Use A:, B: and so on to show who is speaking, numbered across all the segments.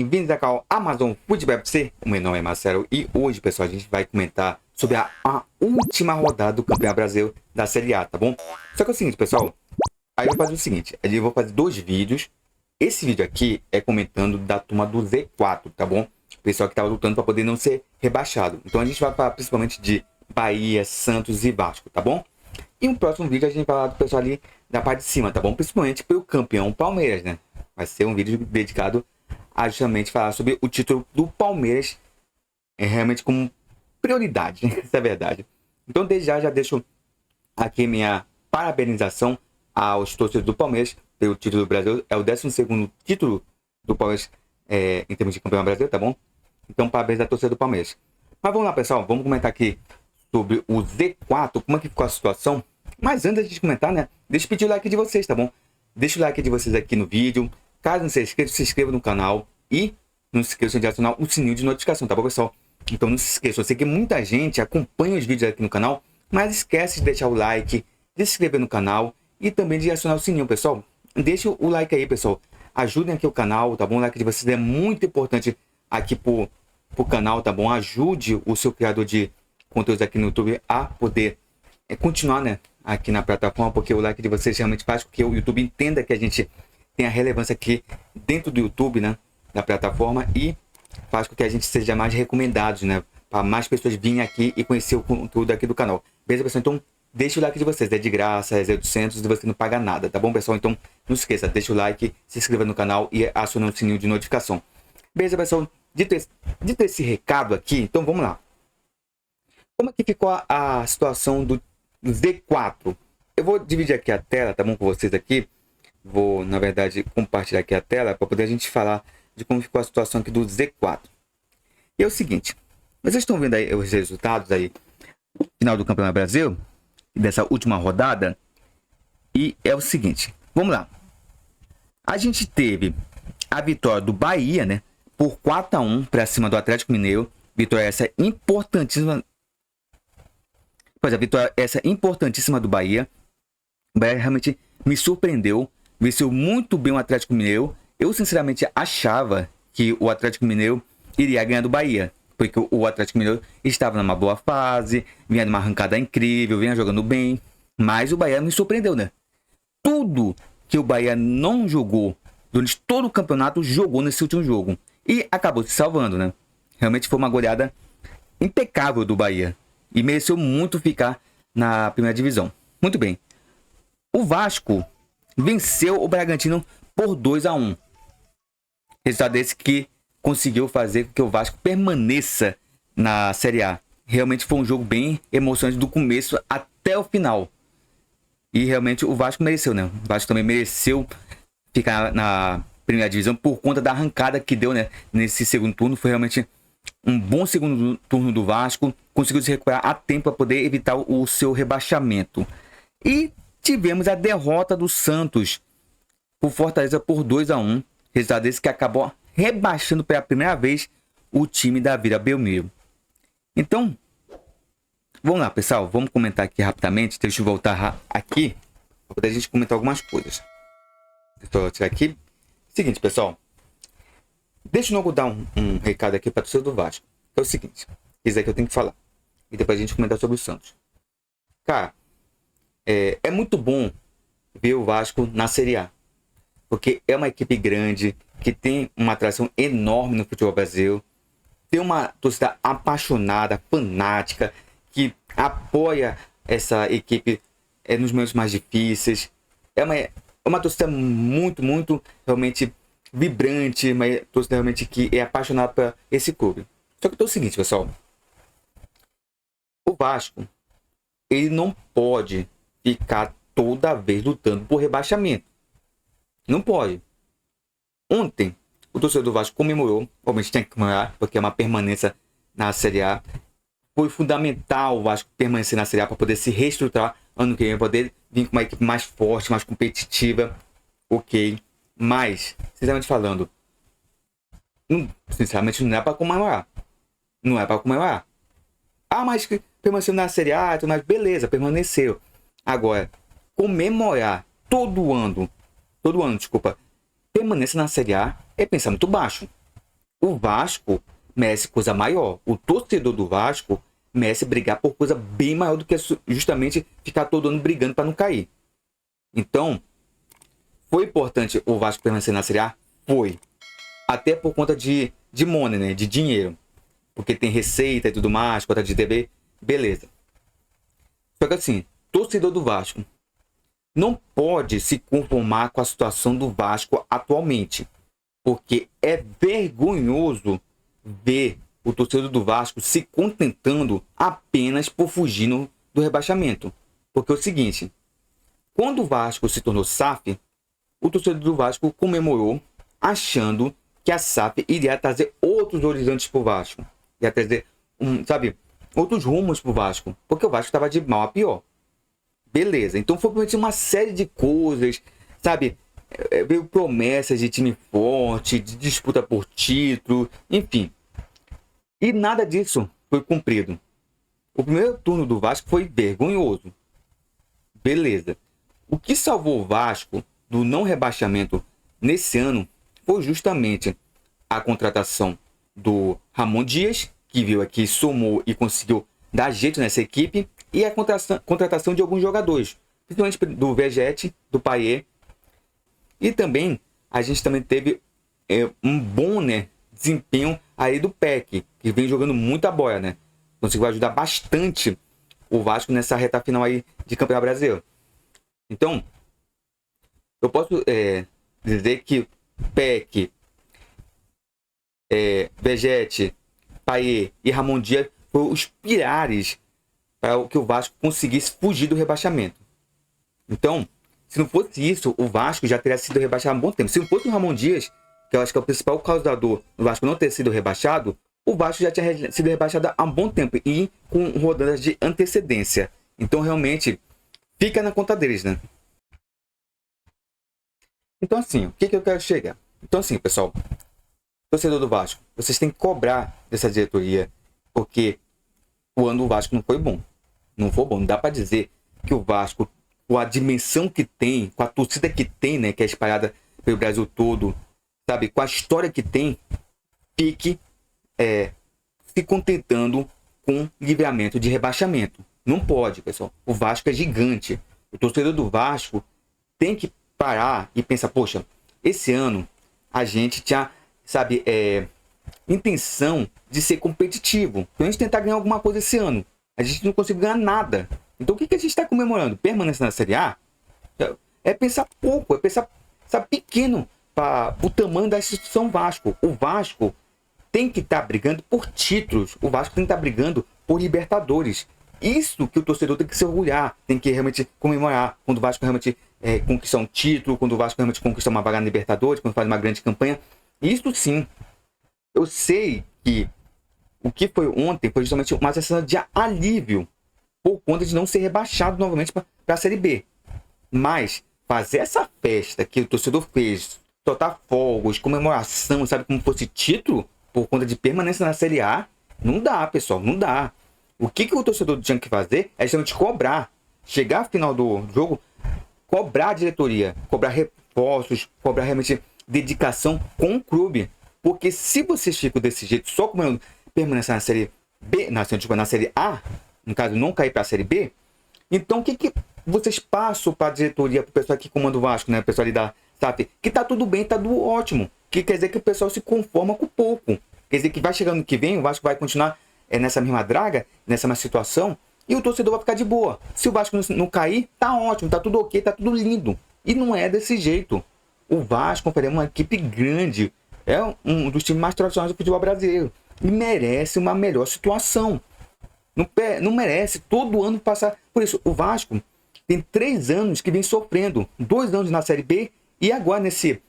A: bem-vindos ao canal Amazon Futebol FC. O meu nome é Marcelo e hoje, pessoal, a gente vai comentar sobre a última rodada do Campeonato Brasileiro da Série A, tá bom? Só que é o seguinte, pessoal, aí eu vou fazer o seguinte, eu vou fazer dois vídeos. Esse vídeo aqui é comentando da turma do Z4, tá bom? O pessoal que tava lutando para poder não ser rebaixado. Então a gente vai falar principalmente de Bahia, Santos e Vasco, tá bom? E no próximo vídeo a gente vai falar do pessoal ali da parte de cima, tá bom? Principalmente pelo campeão Palmeiras, né? Vai ser um vídeo dedicado a justamente falar sobre o título do Palmeiras, realmente como prioridade, né? Essa é a verdade. Então desde já deixo aqui minha parabenização aos torcedores do Palmeiras pelo título do Brasil. É o 12º título do Palmeiras em termos de campeão brasileiro, tá bom? Então parabéns à torcida do Palmeiras. Mas vamos lá, pessoal, vamos comentar aqui sobre o Z4, como é que ficou a situação. Mas antes de comentar, né, deixa eu pedir o like de vocês, tá bom? Deixa o like de vocês aqui no vídeo. Caso não se inscreva no canal e não se esqueçam de acionar o sininho de notificação, tá bom, pessoal? Então não se esqueçam, eu sei que muita gente acompanha os vídeos aqui no canal, mas esquece de deixar o like, de se inscrever no canal e também de acionar o sininho, pessoal. Deixa o like aí, pessoal. Ajudem aqui o canal, tá bom? O like de vocês é muito importante aqui pro canal, tá bom? Ajude o seu criador de conteúdos aqui no YouTube a poder continuar, né, aqui na plataforma, porque o like de vocês realmente faz com que o YouTube entenda que a gente tem a relevância aqui dentro do YouTube, né, da plataforma, e faz com que a gente seja mais recomendados, né, para mais pessoas virem aqui e conhecer o conteúdo aqui do canal. Beleza, pessoal? Então deixa o like de vocês, é de graça, é 800 e você não paga nada, tá bom, pessoal? Então não esqueça, deixa o like, se inscreva no canal e acione o sininho de notificação. Beleza, pessoal? Dito esse recado aqui, então vamos lá. Como é que ficou a situação do Z4? Eu vou dividir aqui a tela, tá bom, com vocês aqui. Vou, na verdade, compartilhar aqui a tela para poder a gente falar de como ficou a situação aqui do Z4. E é o seguinte, vocês estão vendo aí os resultados aí, final do Campeonato Brasileiro, dessa última rodada. E é o seguinte, vamos lá. A gente teve a vitória do Bahia, né, por 4-1 para cima do Atlético Mineiro. Vitória essa importantíssima. Pois a vitória essa importantíssima do Bahia. O Bahia realmente me surpreendeu. Venceu muito bem o Atlético Mineiro. Eu sinceramente achava que o Atlético Mineiro iria ganhar do Bahia, porque o Atlético Mineiro estava numa boa fase, vinha numa arrancada incrível, vinha jogando bem. Mas o Bahia me surpreendeu, né? Tudo que o Bahia não jogou durante todo o campeonato, jogou nesse último jogo. E acabou se salvando, né? Realmente foi uma goleada impecável do Bahia. E mereceu muito ficar na primeira divisão. Muito bem. O Vasco venceu o Bragantino por 2-1. Resultado desse que conseguiu fazer com que o Vasco permaneça na Série A. Realmente foi um jogo bem emocionante do começo até o final. E realmente o Vasco mereceu, né? O Vasco também mereceu ficar na primeira divisão por conta da arrancada que deu, né, nesse segundo turno. Foi realmente um bom segundo turno do Vasco. Conseguiu se recuperar a tempo para poder evitar o seu rebaixamento. E tivemos a derrota do Santos por Fortaleza por 2-1. Resultado desse que acabou rebaixando pela primeira vez o time da Vila Belmiro. Então, vamos lá, pessoal. Vamos comentar aqui rapidamente. Deixa eu voltar aqui para poder a gente comentar algumas coisas. Deixa eu tirar aqui. Seguinte, pessoal. Deixa eu dar um recado aqui para a torcida do Vasco. É o seguinte. Isso aqui eu tenho que falar. E depois a gente comentar sobre o Santos. Cara, é muito bom ver o Vasco na Série A. Porque é uma equipe grande, que tem uma atração enorme no futebol brasileiro. Tem uma torcida apaixonada, fanática, que apoia essa equipe nos momentos mais difíceis. É uma torcida muito, realmente vibrante, uma torcida realmente que é apaixonada por esse clube. Só que é o seguinte, pessoal. O Vasco, ele não pode ficar toda vez lutando por rebaixamento. Não pode. Ontem, o torcedor do Vasco comemorou, obviamente tem que comemorar, porque é uma permanência na Série A. Foi fundamental o Vasco permanecer na Série A para poder se reestruturar ano que vem, poder vir com uma equipe mais forte, mais competitiva. Ok. Mas, sinceramente falando, sinceramente não é para comemorar. Não é para comemorar. Ah, mas permaneceu na Série A, mas beleza, permaneceu. Agora, comemorar todo ano, desculpa, permaneça na Série A é pensar muito baixo. O Vasco merece coisa maior. O torcedor do Vasco merece brigar por coisa bem maior do que justamente ficar todo ano brigando para não cair. Então, foi importante o Vasco permanecer na Série A? Foi. Até por conta de money, né? De dinheiro. Porque tem receita e tudo mais, conta de DB, beleza. Só que assim, torcedor do Vasco não pode se conformar com a situação do Vasco atualmente. Porque é vergonhoso ver o torcedor do Vasco se contentando apenas por fugir do rebaixamento. Porque é o seguinte, quando o Vasco se tornou SAF, o torcedor do Vasco comemorou achando que a SAF iria trazer outros horizontes para o Vasco. Ia trazer, outros rumos para o Vasco. Porque o Vasco estava de mal a pior. Beleza, então foi prometido uma série de coisas, veio promessas de time forte, de disputa por título, enfim. E nada disso foi cumprido. O primeiro turno do Vasco foi vergonhoso. Beleza. O que salvou o Vasco do não rebaixamento nesse ano foi justamente a contratação do Ramon Dias, que veio aqui, somou e conseguiu dar jeito nessa equipe, e a contratação de alguns jogadores, principalmente do Vegete, do Payet. E também a gente também teve um bom, né, desempenho aí do PEC, que vem jogando muita bola, né? Conseguiu ajudar bastante o Vasco nessa reta final aí de Campeonato Brasileiro. Então, eu posso dizer que PEC, Vegete, Payet e Ramon Dias foram os pilares para que o Vasco conseguisse fugir do rebaixamento. Então, se não fosse isso, o Vasco já teria sido rebaixado há um bom tempo. Se não fosse o Ramon Dias, que eu acho que é o principal causador do Vasco não ter sido rebaixado, o Vasco já tinha sido rebaixado há um bom tempo e com rodadas de antecedência. Então, realmente, fica na conta deles, né? Então, assim, o que eu quero chegar? Então, assim, pessoal, torcedor do Vasco, vocês têm que cobrar dessa diretoria, porque o ano do Vasco não foi bom. Não foi bom. Não dá para dizer que o Vasco, com a dimensão que tem, com a torcida que tem, né, que é espalhada pelo Brasil todo, com a história que tem, fique se contentando com livramento de rebaixamento. Não pode, pessoal. O Vasco é gigante. O torcedor do Vasco tem que parar e pensar, poxa, esse ano a gente tinha, intenção de ser competitivo. Então a gente tentar ganhar alguma coisa esse ano. A gente não conseguiu ganhar nada. Então o que a gente está comemorando? Permanência na Série A? É pensar pouco, é pensar pequeno para o tamanho da instituição Vasco. O Vasco tem que estar brigando por títulos. O Vasco tem que estar brigando por Libertadores. Isso que o torcedor tem que se orgulhar, tem que realmente comemorar. Quando o Vasco realmente conquista um título, quando o Vasco realmente conquista uma vaga na Libertadores, quando faz uma grande campanha. Isso sim. Eu sei que o que foi ontem foi justamente uma sensação de alívio por conta de não ser rebaixado novamente para a Série B. Mas fazer essa festa que o torcedor fez, soltar fogos, comemoração, como fosse título, por conta de permanência na Série A, não dá, pessoal, não dá. O que o torcedor tinha que fazer é justamente cobrar, chegar ao final do jogo, cobrar a diretoria, cobrar reforços, cobrar realmente dedicação com o clube. Porque se vocês ficam desse jeito, só comemorando permanência na Série B, na Série A, no caso, não cair para a Série B, então o que vocês passam para a diretoria, para o pessoal que comanda o Vasco, né? O pessoal ali da SAF, que tá tudo bem, tá tudo ótimo. Que quer dizer que o pessoal se conforma com pouco. Quer dizer que vai chegando no que vem, o Vasco vai continuar nessa mesma draga, nessa mesma situação, e o torcedor vai ficar de boa. Se o Vasco não cair, tá ótimo, tá tudo ok, tá tudo lindo. E não é desse jeito. O Vasco é uma equipe grande, é um dos times mais tradicionais do futebol brasileiro. E merece uma melhor situação. Não merece todo ano passar por isso. O Vasco tem 3 anos que vem sofrendo. 2 anos na Série B e agora nesse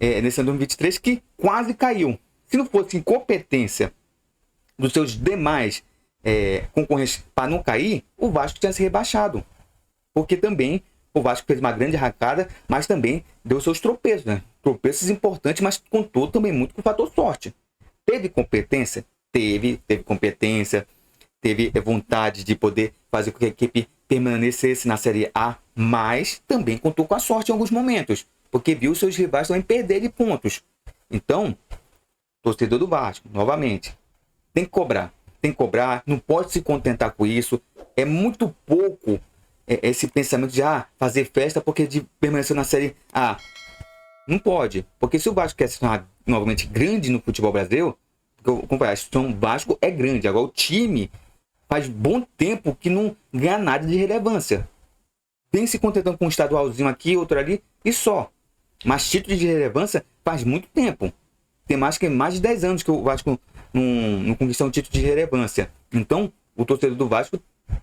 A: ano 2023 que quase caiu. Se não fosse incompetência dos seus demais concorrentes para não cair, o Vasco tinha se rebaixado. Porque também o Vasco fez uma grande arrancada, mas também deu seus tropeços, né? Tropeços importantes, mas contou também muito com o fator sorte. Teve competência? Teve competência, teve vontade de poder fazer com que a equipe permanecesse na Série A, mas também contou com a sorte em alguns momentos, porque viu seus rivais também perderem pontos. Então, torcedor do Vasco, novamente, tem que cobrar, não pode se contentar com isso. É muito pouco esse pensamento de fazer festa porque de permanecer na Série A. Não pode, porque se o Vasco quer se tornar novamente grande no futebol brasileiro, como a instituição Vasco é grande, agora o time faz bom tempo que não ganha nada de relevância. Vem se contentando com um estadualzinho aqui, outro ali, e só. Mas título de relevância faz muito tempo. Tem mais de 10 anos que o Vasco não conquista um título de relevância. Então, o torcedor do Vasco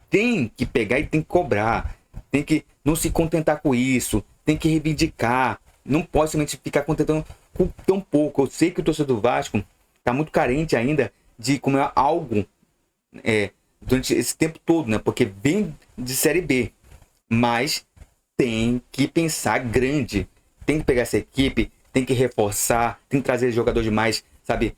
A: tem que pegar e tem que cobrar. Tem que não se contentar com isso. Tem que reivindicar. Não pode somente ficar contentando com tão pouco. Eu sei que o torcedor do Vasco está muito carente ainda de comer algo durante esse tempo todo, né? Porque vem de Série B. Mas tem que pensar grande. Tem que pegar essa equipe, tem que reforçar, tem que trazer jogadores mais, sabe,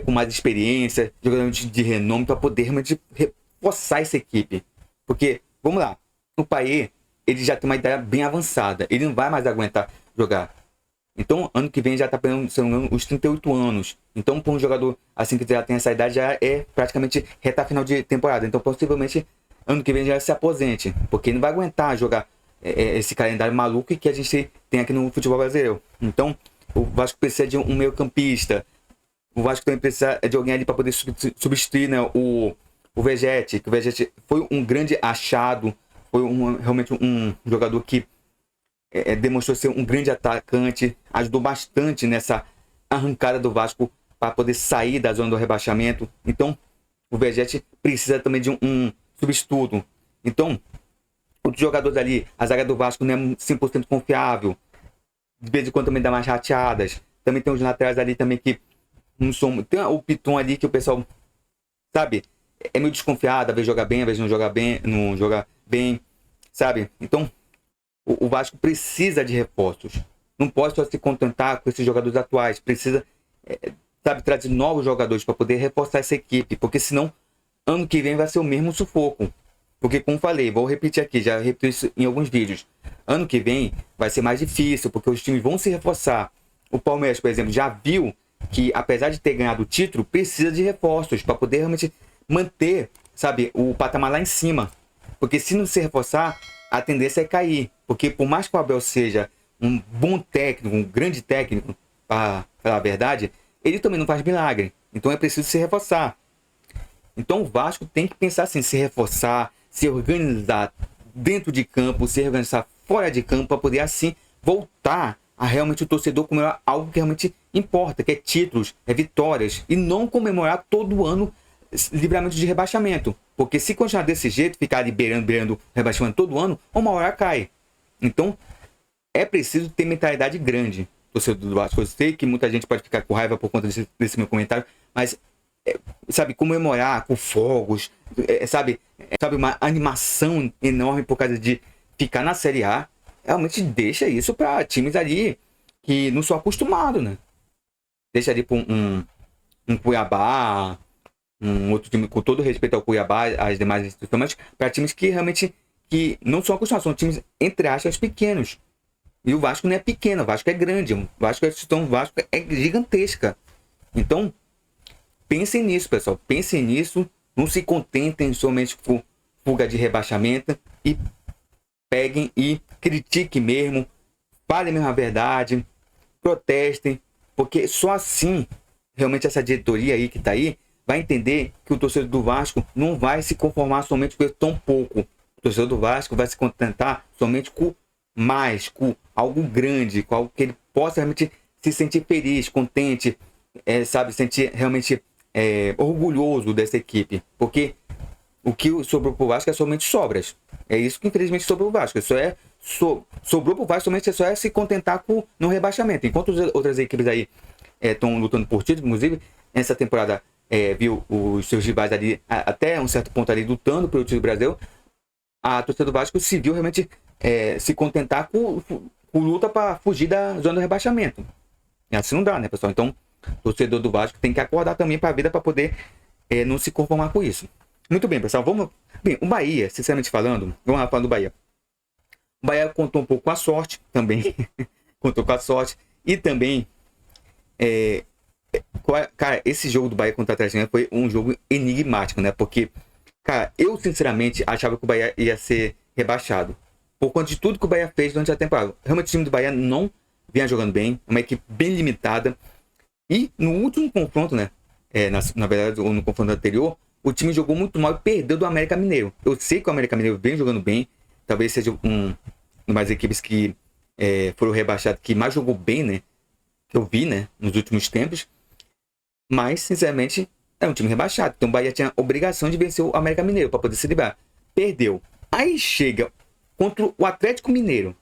A: com mais experiência, jogadores de renome para poder realmente reforçar essa equipe. Porque, vamos lá, o Payet, ele já tem uma idade bem avançada, ele não vai mais aguentar jogar. Então, ano que vem já está pegando, se não me engano, os 38 anos. Então, para um jogador assim que já tem essa idade, já é praticamente reta final de temporada. Então, possivelmente, ano que vem já se aposente, porque ele não vai aguentar jogar esse calendário maluco que a gente tem aqui no futebol brasileiro. Então, o Vasco precisa de um meio campista. O Vasco também precisa de alguém ali para poder substituir, né, o Vegetti, que o Vegetti foi um grande achado, foi realmente um jogador que demonstrou ser um grande atacante, ajudou bastante nessa arrancada do Vasco para poder sair da zona do rebaixamento. Então, o Vegetti precisa também de um substituto. Então, os jogadores ali, a zaga do Vasco não é 100% confiável. De vez em quando também dá mais rateadas. Também tem os laterais ali também que não são... Tem o Piton ali que o pessoal, sabe, é meio desconfiado. Às vezes joga bem, às vezes não joga bem, sabe? Então, o Vasco precisa de reforços. Não pode só se contentar com esses jogadores atuais. Precisa, sabe, trazer novos jogadores para poder reforçar essa equipe. Porque senão, ano que vem vai ser o mesmo sufoco. Porque, como falei, vou repetir aqui, já repeti isso em alguns vídeos. Ano que vem vai ser mais difícil, porque os times vão se reforçar. O Palmeiras, por exemplo, já viu que, apesar de ter ganhado o título, precisa de reforços para poder realmente manter, sabe, o patamar lá em cima. Porque se não se reforçar, a tendência é cair. Porque por mais que o Abel seja um bom técnico, um grande técnico, para falar a verdade, ele também não faz milagre. Então é preciso se reforçar. Então o Vasco tem que pensar assim, se reforçar, se organizar dentro de campo, se organizar fora de campo, para poder assim voltar a realmente o torcedor comemorar algo que realmente importa, que é títulos, é vitórias, e não comemorar todo ano livramento de rebaixamento. Porque se continuar desse jeito, ficar liberando rebaixamento todo ano, uma hora cai. Então é preciso ter mentalidade grande, torcedor do Vasco. Eu sei que muita gente pode ficar com raiva por conta desse meu comentário, mas sabe, comemorar com fogos, sabe, uma animação enorme por causa de ficar na Série A, realmente deixa isso para times ali que não são acostumados, né? Deixa ali para um Cuiabá, um outro time, com todo respeito ao Cuiabá, as demais instituições, mas para times que realmente que não são acostumados, são times, entre aspas, pequenos. E o Vasco não é pequeno, o Vasco é grande, o Vasco, a instituição do Vasco é gigantesca. Então, pensem nisso, pessoal. Pensem nisso. Não se contentem somente com fuga de rebaixamento. E peguem e critiquem mesmo. Falem mesmo a verdade. Protestem. Porque só assim, realmente essa diretoria aí que está aí, vai entender que o torcedor do Vasco não vai se conformar somente com tão pouco. O torcedor do Vasco vai se contentar somente com mais, com algo grande, com algo que ele possa realmente se sentir feliz, contente, sabe, sentir realmente orgulhoso dessa equipe, porque o que sobrou pro Vasco é somente sobras. É isso que infelizmente sobrou pro Vasco. Sobrou pro Vasco somente só se contentar com no rebaixamento. Enquanto as outras equipes aí estão lutando por título, inclusive essa temporada viu os seus rivais ali até um certo ponto ali lutando pelo título do Brasil, a torcida do Vasco se viu realmente se contentar com luta para fugir da zona do rebaixamento. E assim não dá, né, pessoal? Então o torcedor do Vasco tem que acordar também para a vida para poder não se conformar com isso. Muito bem, pessoal. Bem, o Bahia, sinceramente falando, vamos lá falar do Bahia. O Bahia contou um pouco com a sorte também. Contou com a sorte. E também Cara, esse jogo do Bahia contra o Atlético Mineiro foi um jogo enigmático, né? Porque, cara, eu sinceramente achava que o Bahia ia ser rebaixado. Por conta de tudo que o Bahia fez durante a temporada. Realmente o time do Bahia não vinha jogando bem. É uma equipe bem limitada. E no último confronto, né? Na verdade, ou no confronto anterior, o time jogou muito mal e perdeu do América Mineiro. Eu sei que o América Mineiro vem jogando bem. Talvez seja uma das equipes que foram rebaixadas, que mais jogou bem, né? Que eu vi, né? Nos últimos tempos. Mas, sinceramente, é um time rebaixado. Então o Bahia tinha a obrigação de vencer o América Mineiro para poder se livrar. Perdeu. Aí chega contra o Atlético Mineiro.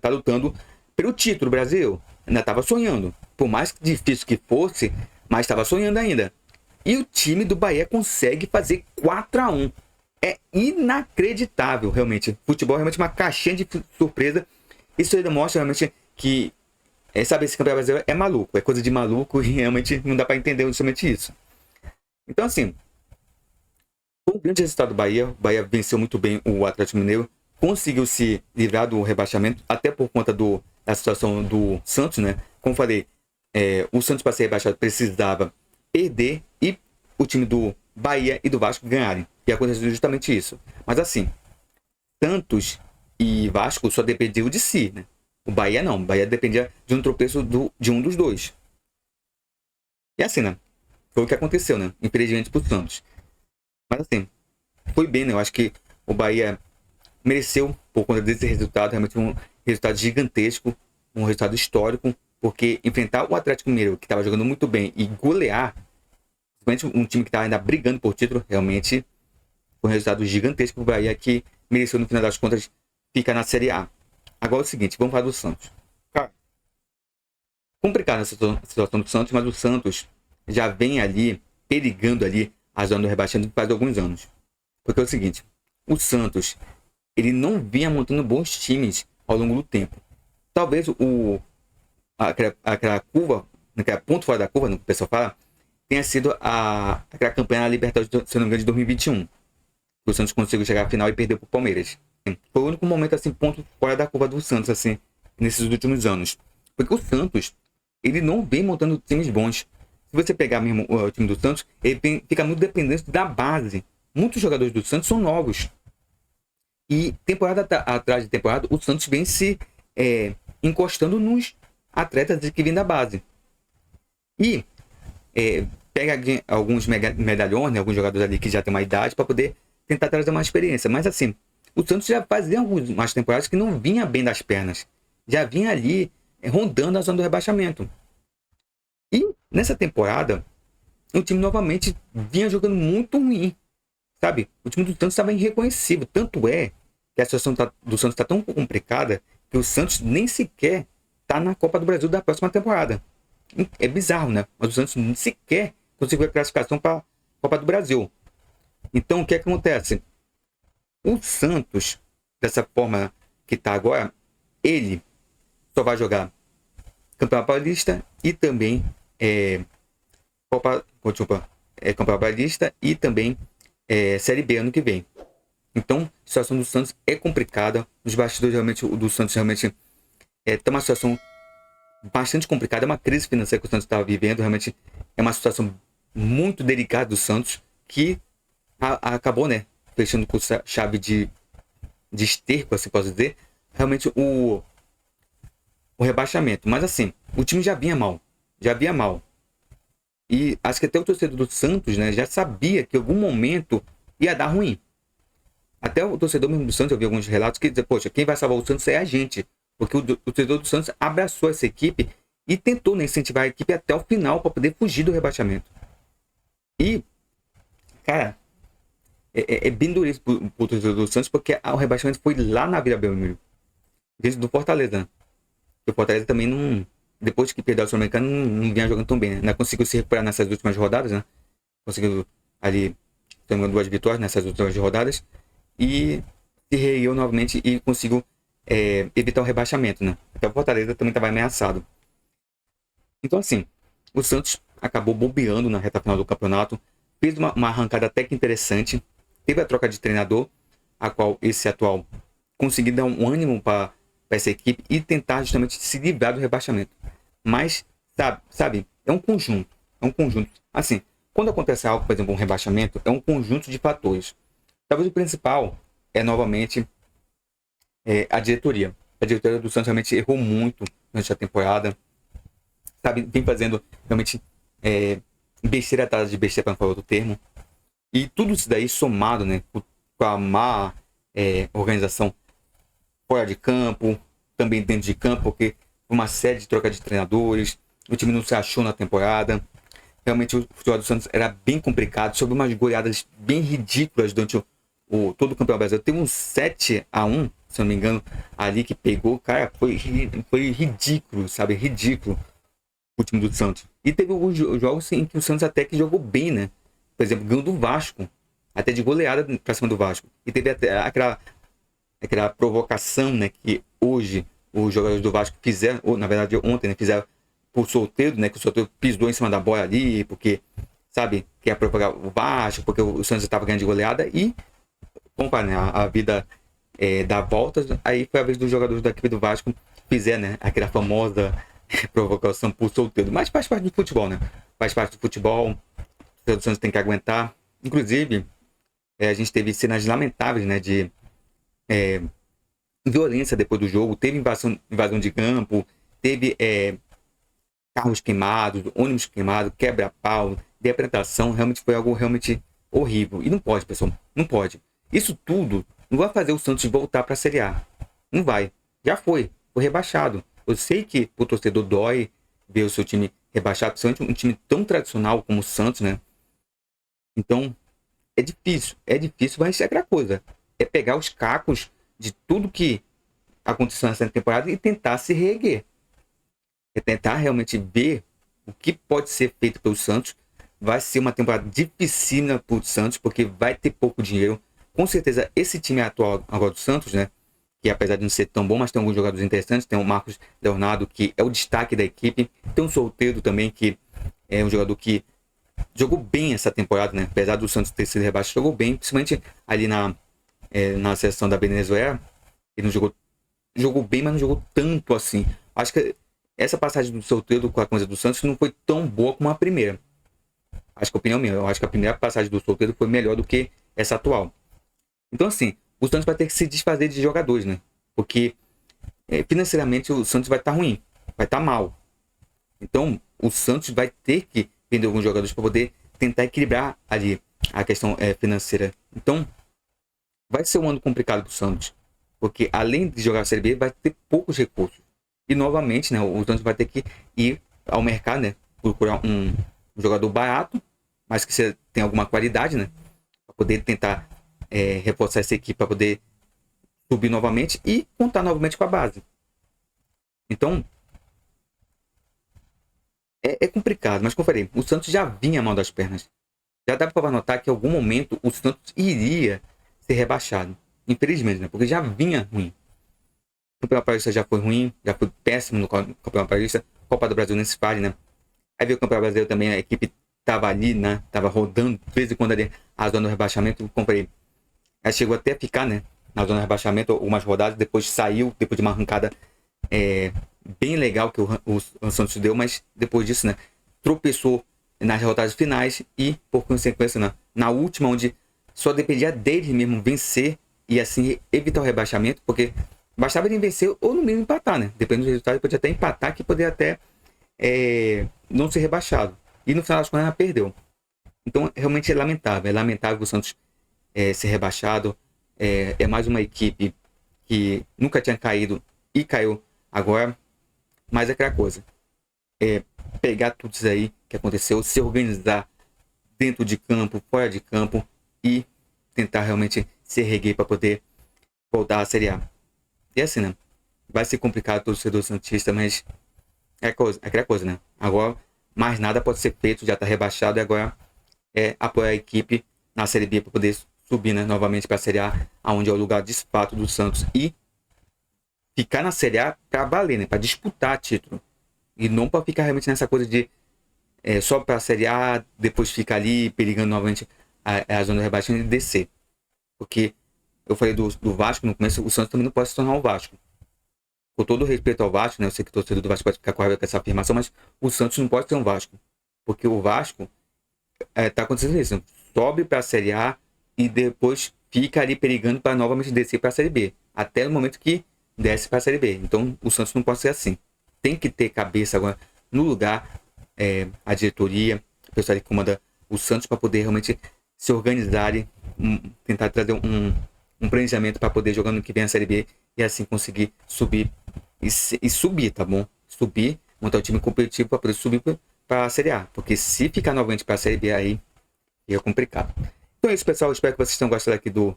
A: Tá lutando pelo título Brasil. Ainda tava sonhando. Por mais difícil que fosse, mas estava sonhando ainda. E o time do Bahia consegue fazer 4-1. É inacreditável, realmente. Futebol é realmente uma caixinha de surpresa. Isso aí demonstra realmente que sabe, esse campeonato brasileiro é maluco, é coisa de maluco e realmente não dá para entender somente isso. Então, assim, foi um grande resultado do Bahia. O Bahia venceu muito bem o Atlético Mineiro, conseguiu se livrar do rebaixamento, até por conta da situação do Santos, né? Como falei, o Santos, para ser rebaixado, precisava perder e o time do Bahia e do Vasco ganharem. E aconteceu justamente isso. Mas, assim, Santos e Vasco só dependiam de si, né? O Bahia não. O Bahia dependia de um tropeço de um dos dois. E assim, né? Foi o que aconteceu, né? Infelizmente pro Santos. Mas assim, foi bem, né? Eu acho que o Bahia mereceu, por conta desse resultado, realmente um resultado gigantesco, um resultado histórico, porque enfrentar o Atlético Mineiro, que estava jogando muito bem, e golear, principalmente um time que estava ainda brigando por título, realmente foi um resultado gigantesco pro Bahia, que mereceu, no final das contas, ficar na Série A. Agora é o seguinte, vamos falar do Santos. Cara, complicada a situação do Santos, mas o Santos já vem ali, perigando ali a zona do rebaixamento faz alguns anos. Porque é o seguinte, o Santos, ele não vinha montando bons times ao longo do tempo. Talvez aquela curva, aquele ponto fora da curva, no que o pessoal fala, tenha sido aquela campanha na Libertadores, se não me engano, de 2021. Que o Santos conseguiu chegar à final e perdeu para o Palmeiras. Foi o único momento, assim, ponto fora da curva do Santos, assim, nesses últimos anos. Porque o Santos, ele não vem montando times bons. Se você pegar mesmo o time do Santos, ele fica muito dependente da base. Muitos jogadores do Santos são novos. E temporada atrás de temporada, o Santos vem se encostando nos atletas que vêm da base. E pega alguns medalhões, né, alguns jogadores ali que já têm uma idade, para poder tentar trazer uma experiência. Mas assim, o Santos já fazia algumas temporadas que não vinha bem das pernas. Já vinha ali rondando a zona do rebaixamento. E nessa temporada, o time novamente vinha jogando muito ruim. Sabe? O time do Santos estava irreconhecível. Tanto é que a situação do Santos está tão complicada que o Santos nem sequer está na Copa do Brasil da próxima temporada. É bizarro, né? Mas o Santos nem sequer conseguiu a classificação para a Copa do Brasil. Então, o que acontece? O Santos, dessa forma que está agora, ele só vai jogar Campeonato Paulista e também Campeonato Paulista e também Série B ano que vem. Então, a situação do Santos é complicada. Os bastidores realmente, o do Santos realmente tem uma situação bastante complicada. É uma crise financeira que o Santos está vivendo. Realmente é uma situação muito delicada do Santos que acabou, né, fechando com chave de esterco, assim posso dizer, realmente o rebaixamento. Mas assim, o time já vinha mal. E acho que até o torcedor do Santos, né, já sabia que em algum momento ia dar ruim. Até o torcedor mesmo do Santos, eu vi alguns relatos que dizem, poxa, quem vai salvar o Santos é a gente. Porque o torcedor do Santos abraçou essa equipe e tentou, né, incentivar a equipe até o final para poder fugir do rebaixamento. E, cara, é bem duro isso pro torcedor do Santos, porque o rebaixamento foi lá na Vila Belmiro. Dentro do Fortaleza, né? O Fortaleza também não... Depois que perdeu o Sul-Americano, não vinha jogando tão bem, né? Não conseguiu se recuperar nessas últimas rodadas, né? Conseguiu ali, tendo 2 vitórias nessas últimas rodadas. E se reergueu novamente e conseguiu evitar o rebaixamento, né? Até o Fortaleza também estava ameaçado. Então, assim, o Santos acabou bobeando na reta final do campeonato. Fez uma arrancada até que interessante. Teve a troca de treinador, a qual esse atual conseguiu dar um ânimo para essa equipe e tentar justamente se livrar do rebaixamento. Mas, sabe, é um conjunto. É um conjunto. Assim, quando acontece algo, por exemplo, um rebaixamento, é um conjunto de fatores. Talvez o principal é, novamente, a diretoria. A diretoria do Santos realmente errou muito durante a temporada. Sabe, vem fazendo realmente besteira atrás de besteira, para não falar outro termo. E tudo isso daí somado, né, com a má organização fora de campo, também dentro de campo, porque uma série de troca de treinadores, o time não se achou na temporada. Realmente o futebol do Santos era bem complicado, sobre umas goleadas bem ridículas durante todo o Campeonato Brasileiro. Teve um 7-1, se não me engano, ali que pegou, cara, foi ridículo, sabe? Ridículo o time do Santos. E teve alguns jogos em que o Santos até que jogou bem, né? Por exemplo, ganhou do Vasco, até de goleada pra cima do Vasco. E teve até aquela provocação, né, que hoje os jogadores do Vasco fizeram, ou na verdade ontem, né, fizeram por Soteldo, né, que o Soteldo pisou em cima da bola ali, porque, sabe, quer provocar o Vasco, porque o Santos estava ganhando de goleada, e, compara, né, a vida dá voltas, aí foi a vez dos jogadores da equipe do Vasco fizer, né, aquela famosa provocação por Soteldo, mas faz parte do futebol, né, faz parte do futebol, o Santos tem que aguentar. Inclusive, a gente teve cenas lamentáveis, né, de violência depois do jogo, teve invasão de campo, teve carros queimados, ônibus queimados, quebra-pau, de apresentação, realmente foi algo realmente horrível. E não pode, pessoal, não pode. Isso tudo não vai fazer o Santos voltar para a Série A. Não vai. Já foi rebaixado. Eu sei que o torcedor dói ver o seu time rebaixado, principalmente um time tão tradicional como o Santos, né? Então, é difícil, mas é aquela coisa. É pegar os cacos de tudo que aconteceu nessa temporada e tentar se reerguer. É tentar realmente ver o que pode ser feito pelo Santos. Vai ser uma temporada dificílima para o Santos, porque vai ter pouco dinheiro. Com certeza, esse time atual agora do Santos, né? Que apesar de não ser tão bom, mas tem alguns jogadores interessantes. Tem o Marcos Leonardo, que é o destaque da equipe. Tem o Soteldo também, que é um jogador que jogou bem essa temporada, né? Apesar do Santos ter sido rebaixado, jogou bem, principalmente ali na seleção da Venezuela. Ele não jogou bem, mas não jogou tanto assim. Acho que essa passagem do Soteldo com a camisa do Santos não foi tão boa como a primeira. Acho que a opinião minha, eu acho que a primeira passagem do Soteldo foi melhor do que essa atual. Então, assim, o Santos vai ter que se desfazer de jogadores, né? Porque financeiramente o Santos vai estar ruim, vai estar mal. Então, o Santos vai ter que vender alguns jogadores para poder tentar equilibrar ali a questão financeira. Então, vai ser um ano complicado para o Santos, porque além de jogar a Série B, vai ter poucos recursos. E novamente, né, o Santos vai ter que ir ao mercado, né, procurar um jogador barato, mas que você tem alguma qualidade, né, para poder tentar reforçar essa equipe, para poder subir novamente e contar novamente com a base. Então, é complicado, mas como eu falei, o Santos já vinha mal das pernas. Já dá para notar que em algum momento o Santos iria ser rebaixado. Infelizmente, né, porque já vinha ruim. O Campeonato Paulista já foi ruim, já foi péssimo no Campeonato Paulista. Copa do Brasil nem se fale, né? Aí veio o Campeonato Brasileiro também, a equipe tava ali, né? Tava rodando, de vez em quando ali, a zona do rebaixamento. Comprei. Aí chegou até a ficar, né? Na zona do rebaixamento, algumas rodadas, depois saiu, depois de uma arrancada bem legal que o Santos deu, mas depois disso, né? Tropeçou nas rodadas finais e, por consequência, né, na última, onde só dependia dele mesmo vencer e assim evitar o rebaixamento, porque bastava ele vencer ou no mínimo empatar, né? Dependendo do resultado, ele podia até empatar, que poderia até não ser rebaixado. E no final das contas, ela perdeu. Então, realmente é lamentável. É lamentável o Santos ser rebaixado. É mais uma equipe que nunca tinha caído e caiu agora. Mas é aquela coisa. Pegar tudo isso aí que aconteceu, se organizar dentro de campo, fora de campo e tentar realmente se erguer para poder voltar à Série A. E assim, né? Vai ser complicado todo o torcedor santista, mas aquela coisa, né? Agora, mais nada pode ser feito, já está rebaixado e agora apoiar a equipe na Série B para poder subir, né, novamente para a Série A, onde é o lugar de fato do Santos, e ficar na Série A para valer, né? Para disputar título. E não para ficar realmente nessa coisa de só para a Série A, depois ficar ali perigando novamente a zona de rebaixamento e descer. Porque eu falei do Vasco no começo, o Santos também não pode se tornar o Vasco. com todo respeito ao Vasco, né? Eu sei que o torcedor do Vasco pode ficar com raiva com essa afirmação, mas o Santos não pode ser um Vasco. Porque o Vasco tá acontecendo isso. Sobe para a Série A e depois fica ali perigando para novamente descer para a Série B. Até o momento que desce para a Série B. Então o Santos não pode ser assim. Tem que ter cabeça agora no lugar, a diretoria, o pessoal que comanda o Santos, para poder realmente se organizar e tentar trazer um planejamento para poder jogar no que vem a Série B e assim conseguir subir e subir, tá bom? Subir, montar um time competitivo para poder subir para a Série A. Porque se ficar novamente para a Série B, aí fica complicado. Então é isso, pessoal. Espero que vocês tenham gostado aqui do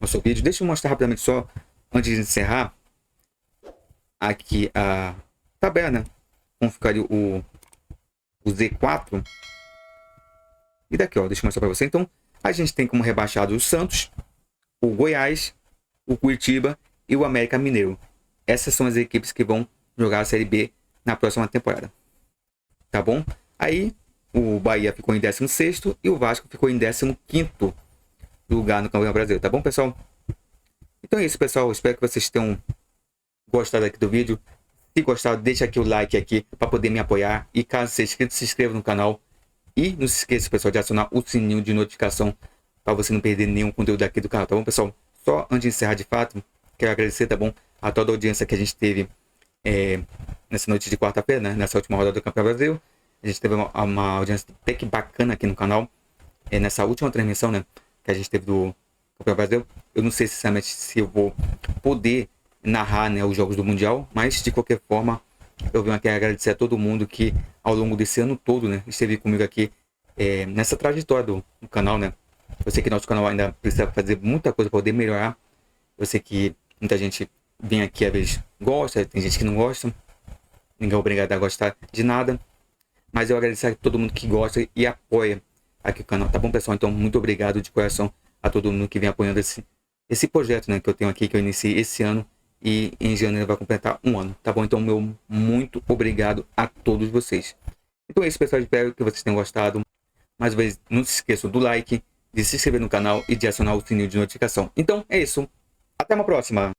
A: nosso vídeo. Deixa eu mostrar rapidamente só, antes de encerrar, aqui a tabela, né? Como ficaria o Z4. E daqui, ó, deixa eu mostrar para você. Então, a gente tem como rebaixado o Santos, o Goiás, o Curitiba e o América Mineiro. Essas são as equipes que vão jogar a Série B na próxima temporada. Tá bom? Aí, o Bahia ficou em 16º e o Vasco ficou em 15º lugar no Campeonato Brasileiro. Tá bom, pessoal? Então é isso, pessoal. Espero que vocês tenham gostado aqui do vídeo. Se gostaram, deixa aqui o like aqui para poder me apoiar. E caso seja inscrito, se inscreva no canal. E não se esqueça, pessoal, de acionar o sininho de notificação para você não perder nenhum conteúdo aqui do canal, tá bom, pessoal? Só antes de encerrar de fato, quero agradecer, tá bom, a toda a audiência que a gente teve nessa noite de quarta-feira, né? Nessa última rodada do Campeonato Brasileiro. A gente teve uma audiência até que bacana aqui no canal. Nessa última transmissão, né, que a gente teve do Campeonato Brasileiro. Eu não sei sinceramente se eu vou poder narrar, né, os jogos do Mundial, mas de qualquer forma eu venho aqui agradecer a todo mundo que ao longo desse ano todo, né, esteve comigo aqui nessa trajetória do canal, né. Eu sei que nosso canal ainda precisa fazer muita coisa para poder melhorar. Eu sei que muita gente vem aqui, às vezes gosta, tem gente que não gosta. Ninguém é obrigado a gostar de nada. Mas eu agradeço a todo mundo que gosta e apoia aqui o canal, tá bom, pessoal? Então, muito obrigado de coração a todo mundo que vem apoiando esse projeto, né, que eu tenho aqui, que eu iniciei esse ano. E em janeiro vai completar um ano, tá bom? Então, meu muito obrigado a todos vocês. Então é isso, pessoal. Espero que vocês tenham gostado. Mais uma vez, não se esqueçam do like, de se inscrever no canal e de acionar o sininho de notificação. Então, é isso. Até uma próxima.